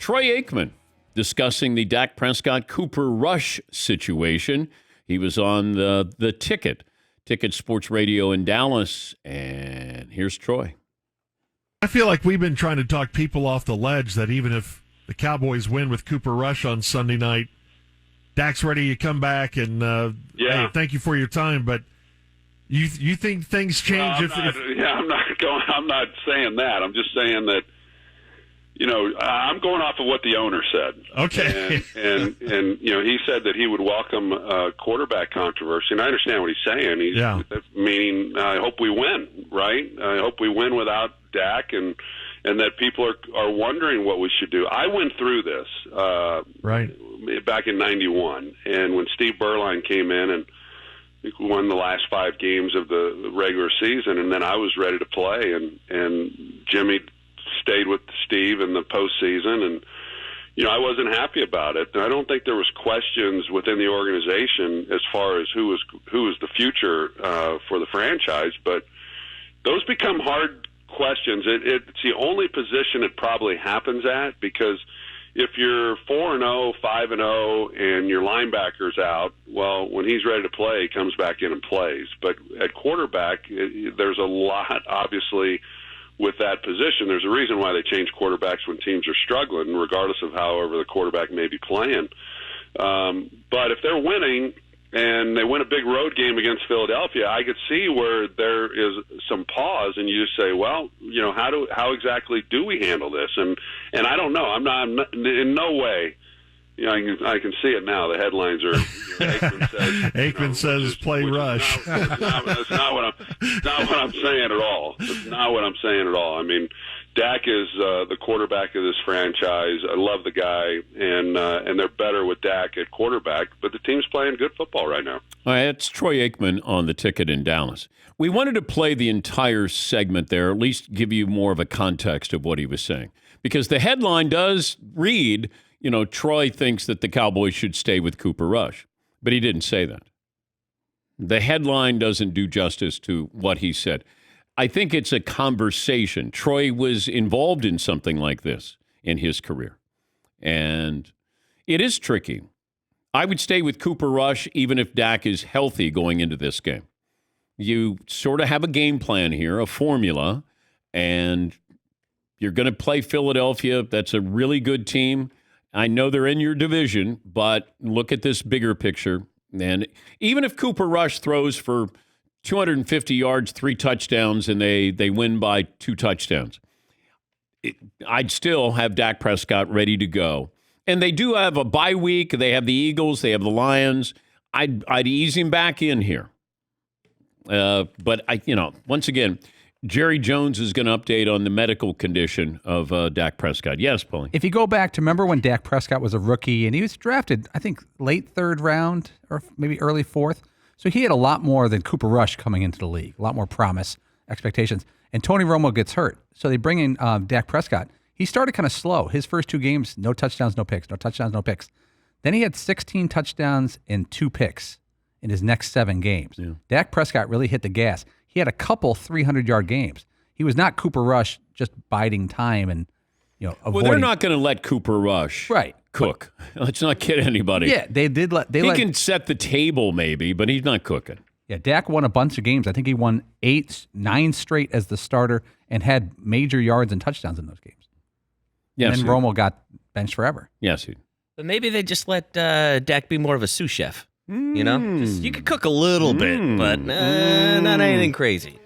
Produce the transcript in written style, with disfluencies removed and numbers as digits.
Troy Aikman discussing the Dak Prescott-Cooper rush situation. He was on the Ticket Sports Radio in Dallas, and here's Troy. I feel like we've been trying to talk people off the ledge that even if the Cowboys win with Cooper Rush on Sunday night, Dak's ready to come back and hey, thank you for your time. But you think things change? I'm not saying that. I'm just saying that. I'm going off of what the owner said. Okay. And he said that he would welcome quarterback controversy, and I understand what he's saying. Meaning, I hope we win, right? I hope we win without Dak, and that people are wondering what we should do. I went through this back in '91, and when Steve Berline came in and won the last 5 games of the regular season, and then I was ready to play, and Jimmy stayed with Steve in the postseason, and I wasn't happy about it. And I don't think there was questions within the organization as far as who was the future for the franchise, but those become hard questions. It's the only position it probably happens at, because if you're 4-0, 5-0, and your linebacker's out, well, when he's ready to play, he comes back in and plays. But at quarterback, there's a lot, obviously, with that position. There's a reason why they change quarterbacks when teams are struggling, regardless of however the quarterback may be playing. But if they're winning and they win a big road game against Philadelphia, I could see where there is some pause, and you just say, well, how exactly do we handle this? And I don't know. I'm not in no way. I can see it now. The headlines are Aikman says play rush. That's not what I'm saying at all. That's not what I'm saying at all. I mean, Dak is the quarterback of this franchise. I love the guy, and they're better with Dak at quarterback. But the team's playing good football right now. All right, it's Troy Aikman on the Ticket in Dallas. We wanted to play the entire segment there, at least give you more of a context of what he was saying, because the headline does read, Troy thinks that the Cowboys should stay with Cooper Rush, but he didn't say that. The headline doesn't do justice to what he said. I think it's a conversation. Troy was involved in something like this in his career, and it is tricky. I would stay with Cooper Rush even if Dak is healthy going into this game. You sort of have a game plan here, a formula, and you're going to play Philadelphia. That's a really good team. I know they're in your division, but look at this bigger picture. And even if Cooper Rush throws for 250 yards, 3 touchdowns, and they win by 2 touchdowns, I'd still have Dak Prescott ready to go. And they do have a bye week. They have the Eagles. They have the Lions. I'd ease him back in here. But once again, Jerry Jones is going to update on the medical condition of Dak Prescott. Yes, Paulie. If you go back to remember when Dak Prescott was a rookie and he was drafted, I think, late 3rd round or maybe early 4th. So he had a lot more than Cooper Rush coming into the league, a lot more promise, expectations. And Tony Romo gets hurt. So they bring in Dak Prescott. He started kind of slow. His first 2 games, no touchdowns, no picks, no touchdowns, no picks. Then he had 16 touchdowns and 2 picks in his next 7 games. Yeah. Dak Prescott really hit the gas. He had a couple 300-yard games. He was not Cooper Rush just biding time and avoiding. Well, they're not going to let Cooper Rush cook. Let's not kid anybody. Yeah, they did let. He can set the table maybe, but he's not cooking. Yeah, Dak won a bunch of games. I think he won 9 straight as the starter and had major yards and touchdowns in those games. Yes, and then Romo got benched forever. Yes, but maybe they just let Dak be more of a sous chef. You could cook a little bit, but not anything crazy.